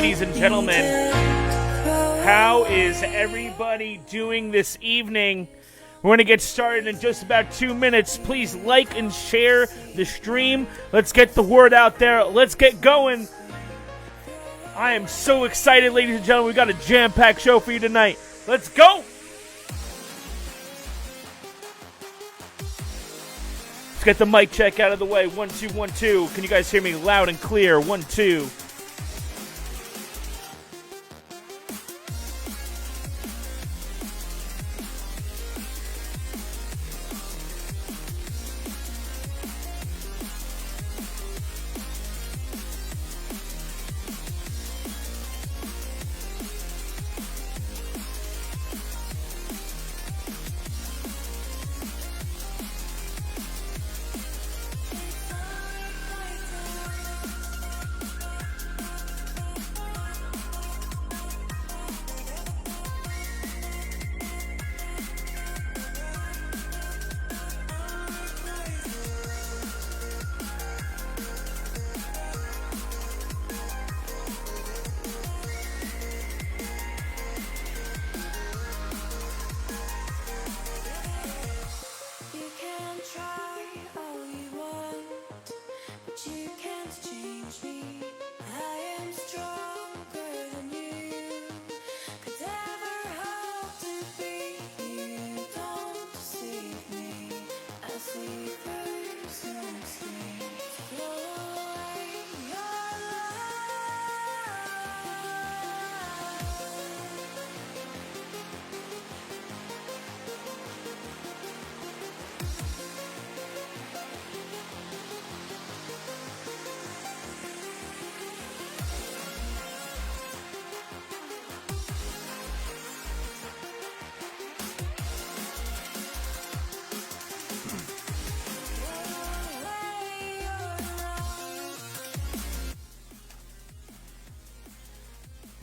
ladies and gentlemen. How is everybody doing this evening? We're going to get started in just about 2 minutes. Please like and share the stream. Let's get the word out there. Let's get going. I am so excited, ladies and gentlemen. We got a jam-packed show for you tonight. Let's go. Let's get the mic check out of the way. 1, 2, 1, 2. Can you guys hear me loud and clear? 1, 2.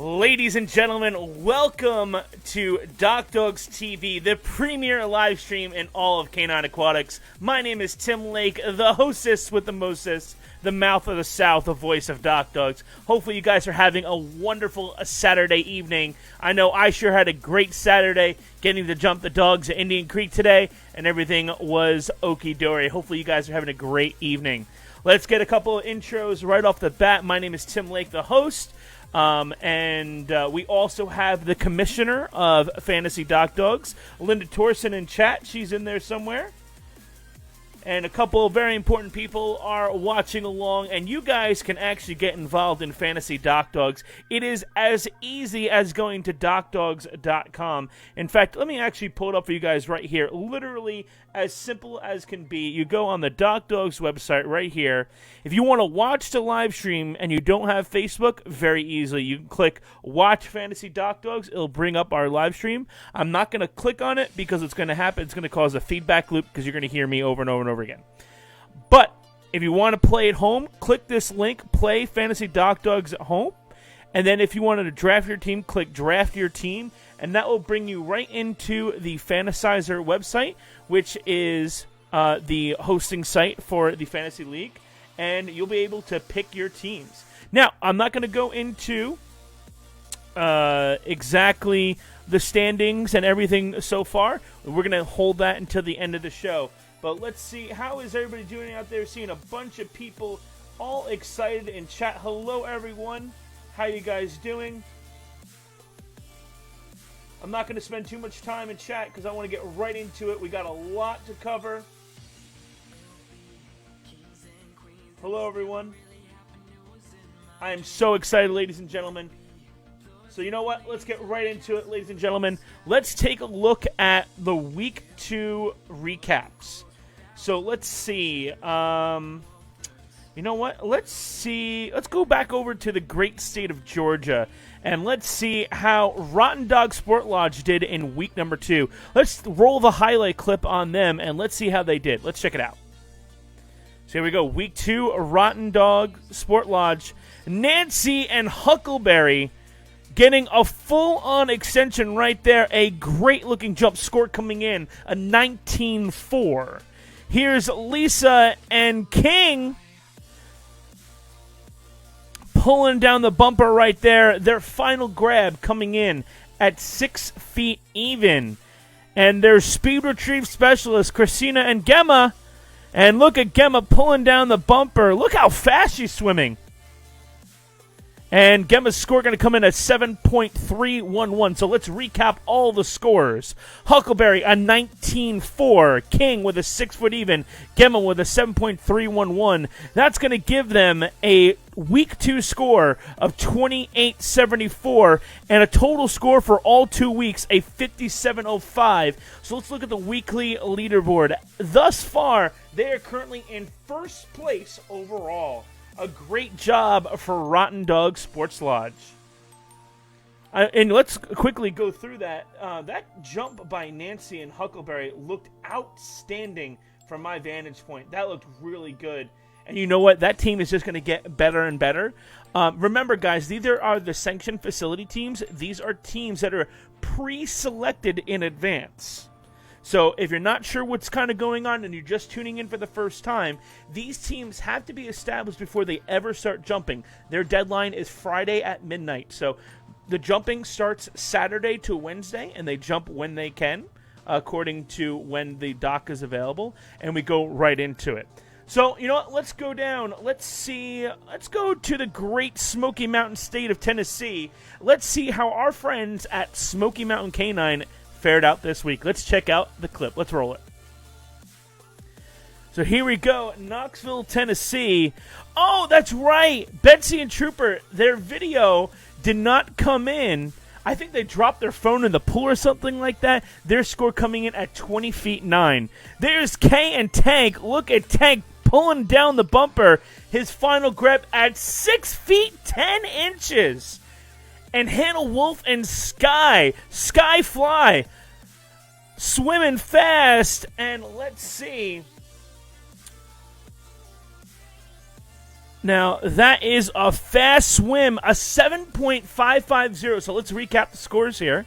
Ladies and gentlemen, welcome to DockDogsTV, the premier live stream in all of Canine Aquatics. My name is Tim Lake, the hostess with the mostest, the mouth of the South, the voice of DockDogs. Hopefully you guys are having a wonderful Saturday evening. I know I sure had a great Saturday getting to jump the dogs at Indian Creek today, and everything was okie-dory. Hopefully you guys are having a great evening. Let's get a couple of intros right off the bat. My name is Tim Lake, the host. We also have the commissioner of Fantasy DockDogs, Linda Torson, in chat. She's in there somewhere. And a couple of very important people are watching along, and you guys can actually get involved in Fantasy DockDogs. It is as easy as going to DockDogs.com. In fact, let me actually pull it up for you guys right here. Literally as simple as can be. You go on the DockDogs website right here. If you want to watch the live stream and you don't have Facebook, very easily. You can click Watch Fantasy DockDogs. It'll bring up our live stream. I'm not going to click on it because it's going to happen. It's going to cause a feedback loop because you're going to hear me over and over and over again. But if you want to play at home, click this link, Play Fantasy DockDogs at Home. And then if you wanted to draft your team, click Draft Your Team. And that will bring you right into the Fantasizer website, which is the hosting site for the Fantasy League. And you'll be able to pick your teams. Now, I'm not going to go into exactly the standings and everything so far. We're going to hold that until the end of the show. But let's see, how is everybody doing out there? Seeing a bunch of people all excited in chat. Hello, everyone. How you guys doing? I'm not going to spend too much time in chat because I want to get right into it. We got a lot to cover. Hello, everyone. I am so excited, ladies and gentlemen. So you know what? Let's get right into it, ladies and gentlemen. Let's take a look at the Week 2 recaps. So let's see. You know what? Let's see. Let's go back over to the great state of Georgia. And let's see how Rotten Dog Sport Lodge did in week number 2. Let's roll the highlight clip on them, and let's see how they did. Let's check it out. So here we go. Week 2, Rotten Dog Sport Lodge. Nancy and Huckleberry getting a full-on extension right there. A great-looking jump score coming in, a 19-4. Here's Lisa and King pulling down the bumper right there. Their final grab coming in at 6 feet even. And their speed retrieve specialists, Christina and Gemma. And look at Gemma pulling down the bumper. Look how fast she's swimming. And Gemma's score going to come in at 7.311. So let's recap all the scores. Huckleberry, a 19.4. King with a 6 foot even. Gemma with a 7.311. That's going to give them a Week 2 score of 28.74 and a total score for all 2 weeks, a 57.05. So let's look at the weekly leaderboard. Thus far, they are currently in first place overall. A great job for Rotten Dog Sports Lodge. And let's quickly go through that. That jump by Nancy and Huckleberry looked outstanding from my vantage point. That looked really good. And you know what? That team is just going to get better and better. Remember, guys, these are the sanctioned facility teams. These are teams that are pre-selected in advance. So if you're not sure what's kind of going on and you're just tuning in for the first time, these teams have to be established before they ever start jumping. Their deadline is Friday at midnight. So the jumping starts Saturday to Wednesday, and they jump when they can, according to when the dock is available, and we go right into it. So, you know what? Let's go down. Let's see. Let's go to the great Smoky Mountain state of Tennessee. Let's see how our friends at Smoky Mountain Canine fared out this week. Let's check out the clip. Let's roll it. So here we go. Knoxville, Tennessee. Oh, that's right. Betsy and Trooper, their video did not come in. I think they dropped their phone in the pool or something like that. Their score coming in at 20 feet 9. There's Kay and Tank. Look at Tank pulling down the bumper. His final grab at 6 feet 10 inches. And Hannah Wolf and Skyfly swimming fast. And let's see. Now, that is a fast swim, a 7.550. So let's recap the scores here.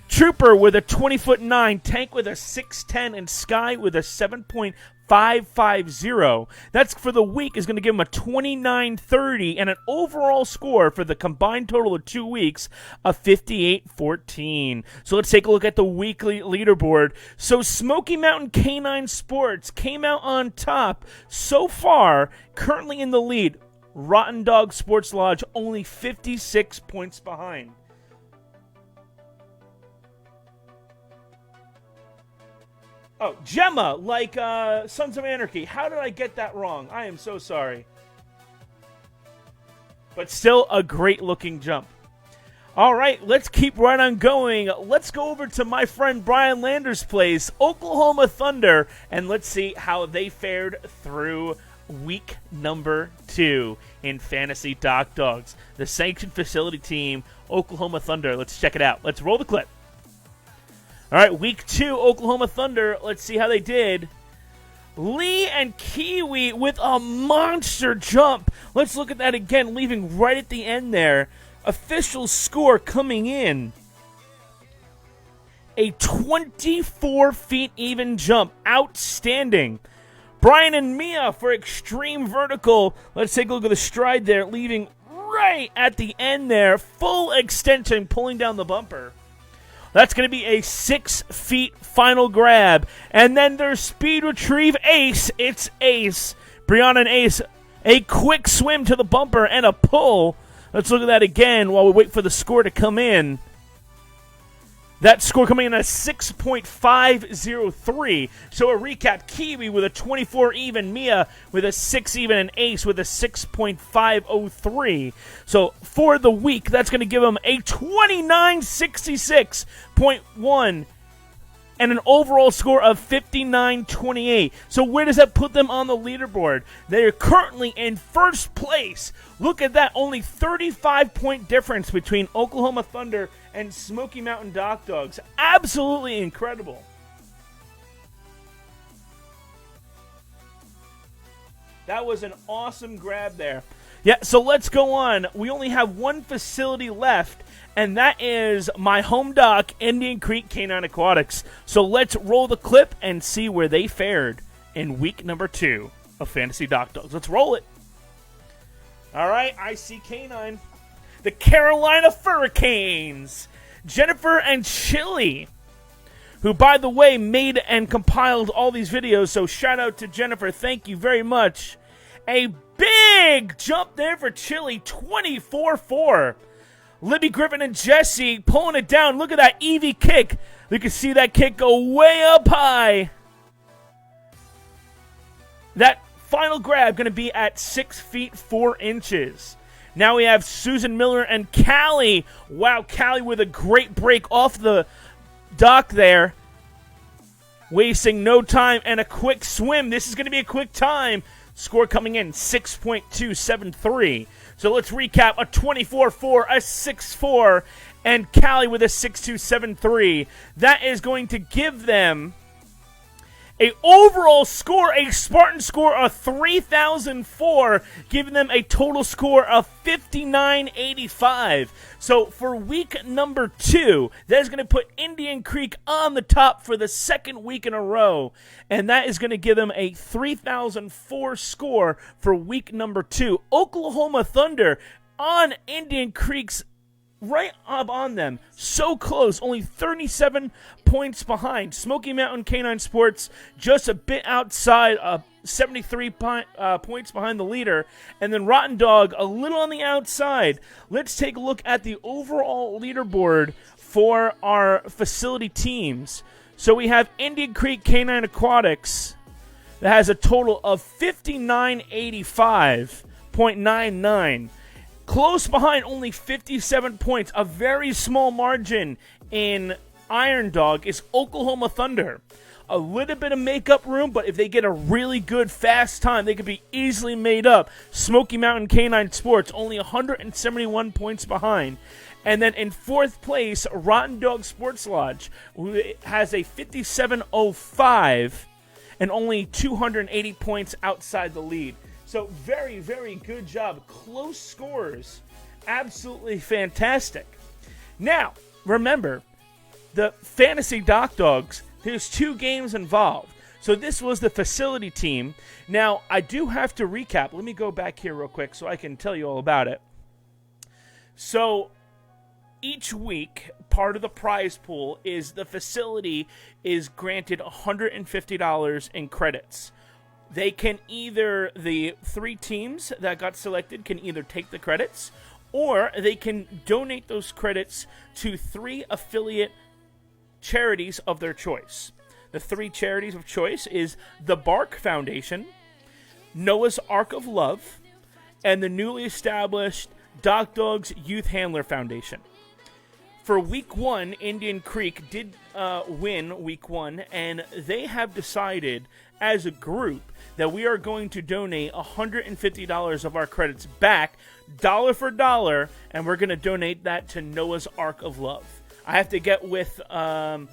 Trooper with a 20'9", Tank with a 6'10", and Sky with a 7.550. That's for the week is going to give him a 29.30 and an overall score for the combined total of 2 weeks of 58.14. So let's take a look at the weekly leaderboard. So Smoky Mountain Canine Sports came out on top so far, currently in the lead. Rotten Dog Sports Lodge only 56 points behind. Oh, Gemma, like Sons of Anarchy. How did I get that wrong? I am so sorry. But still a great-looking jump. All right, let's keep right on going. Let's go over to my friend Brian Lander's place, Oklahoma Thunder, and let's see how they fared through week number 2 in Fantasy Dock Dogs. The sanctioned facility team, Oklahoma Thunder. Let's check it out. Let's roll the clip. All right, week 2, Oklahoma Thunder. Let's see how they did. Lee and Kiwi with a monster jump. Let's look at that again, leaving right at the end there. Official score coming in. A 24 feet even jump. Outstanding. Brian and Mia for extreme vertical. Let's take a look at the stride there, leaving right at the end there. Full extension, pulling down the bumper. That's going to be a 6 feet final grab. And then there's speed retrieve ace. It's Ace. Brianna and Ace, a quick swim to the bumper and a pull. Let's look at that again while we wait for the score to come in. That score coming in at 6.503. So a recap, Kiwi with a 24 even, Mia with a 6 even, and Ace with a 6.503. So for the week, that's going to give them a 2966.1 and an overall score of 59.28. So where does that put them on the leaderboard? They are currently in first place. Look at that, only 35-point difference between Oklahoma Thunder and Smoky Mountain Dock Dogs. Absolutely incredible. That was an awesome grab there. Yeah, so let's go on. We only have one facility left, and that is my home dock, Indian Creek Canine Aquatics. So let's roll the clip and see where they fared in week number 2 of Fantasy Dock Dogs. Let's roll it. All right, I see K9. The Carolina Hurricanes. Jennifer and Chili, who, by the way, made and compiled all these videos, so shout out to Jennifer. Thank you very much. A big jump there for Chili, 24-4. Libby Griffin and Jesse pulling it down. Look at that Evie kick. You can see that kick go way up high. That final grab going to be at 6 feet 4 inches. Now we have Susan Miller and Callie. Wow, Callie with a great break off the dock there. Wasting no time and a quick swim. This is going to be a quick time. Score coming in 6.273. So let's recap. A 24-4, a 6-4, and Callie with a 6.273. That is going to give them a overall score, a Spartan score of 3,004, giving them a total score of 5985. So for week number 2, that is going to put Indian Creek on the top for the second week in a row, and that is going to give them a 3,004 score for week number 2. Oklahoma Thunder on Indian Creek's right up on them. So close. Only 37 points behind. Smoky Mountain Canine Sports just a bit outside, 73 points behind the leader. And then Rotten Dog a little on the outside. Let's take a look at the overall leaderboard for our facility teams. So we have Indian Creek Canine Aquatics that has a total of 5985.99. Close behind, only 57 points, a very small margin in Iron Dog, is Oklahoma Thunder. A little bit of makeup room, but if they get a really good fast time, they could be easily made up. Smoky Mountain Canine Sports, only 171 points behind. And then in 4th place, Rotten Dog Sports Lodge, who has a 57.05 and only 280 points outside the lead. So very, very good job. Close scores. Absolutely fantastic. Now, remember, the Fantasy DockDogs, there's 2 games involved. So this was the facility team. Now, I do have to recap. Let me go back here real quick so I can tell you all about it. So each week, part of the prize pool is the facility is granted $150 in credits. They can either, the 3 teams that got selected can either take the credits, or they can donate those credits to 3 affiliate charities of their choice. The 3 charities of choice is the Bark Foundation, Noah's Ark of Love, and the newly established DockDogs Youth Handler Foundation. For week 1, Indian Creek did win week 1, and they have decided as a group that we are going to donate $150 of our credits back, dollar for dollar, and we're going to donate that to Noah's Ark of Love. I have to get with the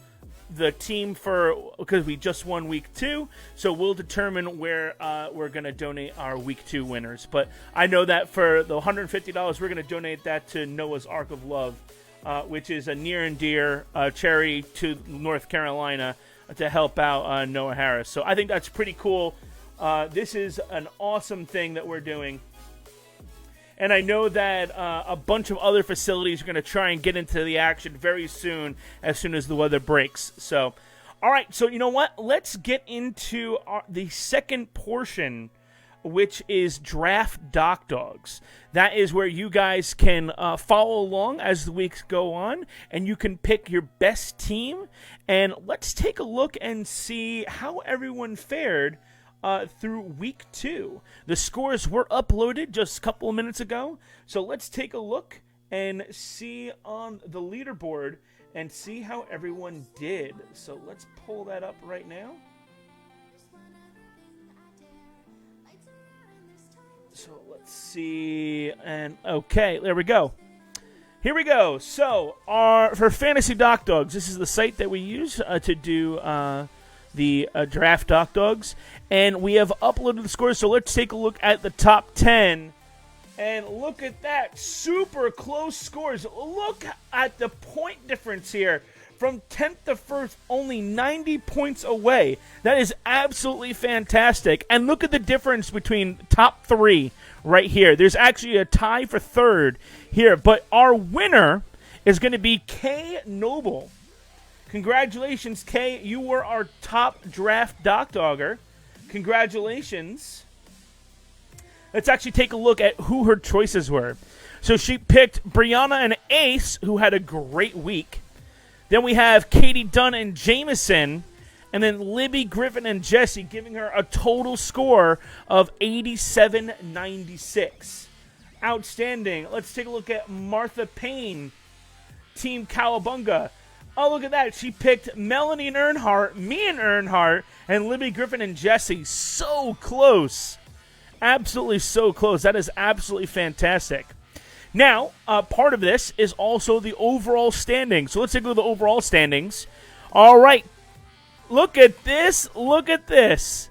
team because we just won week 2, so we'll determine where we're going to donate our week 2 winners. But I know that for the $150, we're going to donate that to Noah's Ark of Love, which is a near and dear charity to North Carolina to help out Noah Harris. So I think that's pretty cool. This is an awesome thing that we're doing. And I know that a bunch of other facilities are going to try and get into the action very soon as the weather breaks. So, all right. So, you know what? Let's get into the second portion, which is Draft DockDogs. That is where you guys can follow along as the weeks go on, and you can pick your best team. And let's take a look and see how everyone fared through week 2. The scores were uploaded just a couple of minutes ago, so let's take a look and see on the leaderboard and see how everyone did. So let's pull that up right now. So let's see, and okay, there we go. Here we go. So for Fantasy DockDogs, this is the site that we use to do the Draft DockDogs, and we have uploaded the scores. So let's take a look at the top 10, and look at that, super close scores. Look at the point difference here. From 10th to 1st, only 90 points away. That is absolutely fantastic. And look at the difference between top 3 right here. There's actually a tie for third here, but our winner is going to be Kay Noble. Congratulations, Kay. You were our top draft DockDogger. Congratulations. Let's actually take a look at who her choices were. So she picked Brianna and Ace, who had a great week. Then we have Katie Dunn and Jameson. And then Libby, Griffin, and Jesse giving her a total score of 87.96. Outstanding. Let's take a look at Martha Payne, Team Cowabunga. Oh, look at that. She picked Melanie and Earnhardt, me and Earnhardt, and Libby, Griffin, and Jesse. So close. Absolutely so close. That is absolutely fantastic. Now, part of this is also the overall standings. So let's take a look at the overall standings. All right. Look at this. Look at this.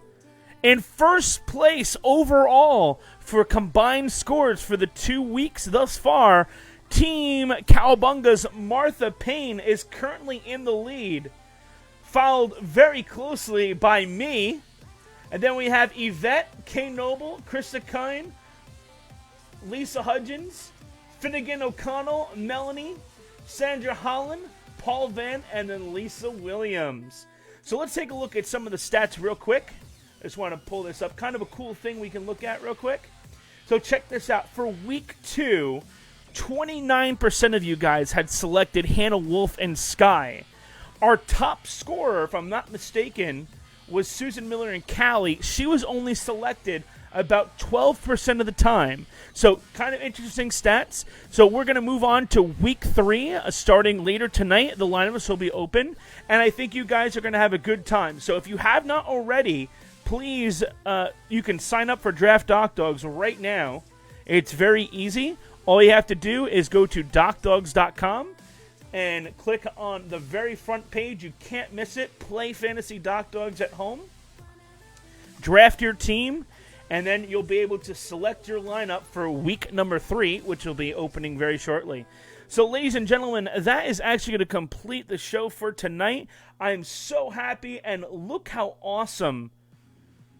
In first place overall for combined scores for the 2 weeks thus far, Team Cowabunga's Martha Payne is currently in the lead, followed very closely by me. And then we have Yvette, Kay Noble, Krista Kine, Lisa Hudgens, Finnegan O'Connell, Melanie, Sandra Holland, Paul Van, and then Lisa Williams. So let's take a look at some of the stats real quick. I just want to pull this up. Kind of a cool thing we can look at real quick. So check this out. For week 2, 29% of you guys had selected Hannah Wolf and Sky. Our top scorer, if I'm not mistaken, was Susan Miller and Callie. She was only selected about 12% of the time. So kind of interesting stats. So we're going to move on to week 3, starting later tonight. The lineups will be open, and I think you guys are going to have a good time. So if you have not already, please, you can sign up for Draft DockDogs right now. It's very easy. All you have to do is go to DockDogs.com and click on the very front page. You can't miss it. Play Fantasy DockDogs at home. Draft your team. And then you'll be able to select your lineup for week number 3, which will be opening very shortly. So, ladies and gentlemen, that is actually going to complete the show for tonight. I am so happy, and look how awesome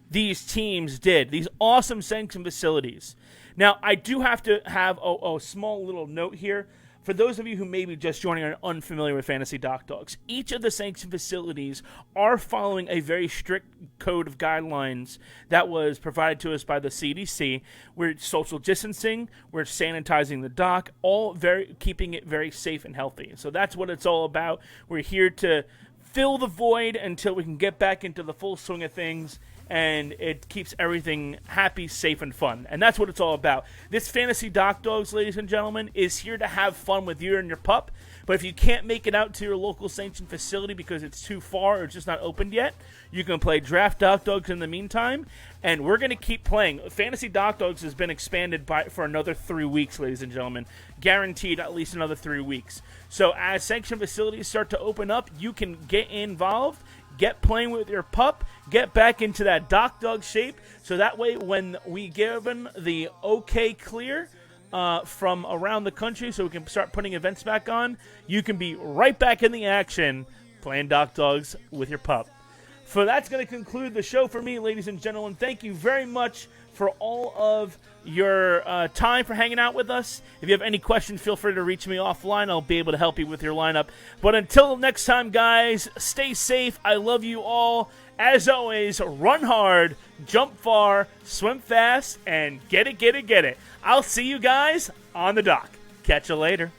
these teams did. These awesome sanction facilities. Now, I do have to have a small little note here. For those of you who may be just joining and are unfamiliar with Fantasy DockDogs, each of the sanction facilities are following a very strict code of guidelines that was provided to us by the CDC. We're social distancing, we're sanitizing the dock, all keeping it very safe and healthy. So that's what it's all about. We're here to fill the void until we can get back into the full swing of things, and it keeps everything happy, safe, and fun. And that's what it's all about. This Fantasy DockDogs, ladies and gentlemen, is here to have fun with you and your pup. But if you can't make it out to your local sanctioned facility because it's too far or it's just not opened yet, you can play Draft DockDogs in the meantime. And we're going to keep playing. Fantasy DockDogs has been expanded for another 3 weeks, ladies and gentlemen. Guaranteed at least another 3 weeks. So as sanctioned facilities start to open up, you can get involved. Get playing with your pup. Get back into that DockDog shape. So that way when we give them the okay clear from around the country so we can start putting events back on, you can be right back in the action playing DockDogs with your pup. So that's going to conclude the show for me, ladies and gentlemen. Thank you very much for all of your time, for hanging out with us. If you have any questions, feel free to reach me offline. I'll be able to help you with your lineup. But until next time, guys, stay safe. I love you all. As always, run hard, jump far, swim fast, and get it, get it, get it. I'll see you guys on the dock. Catch you later.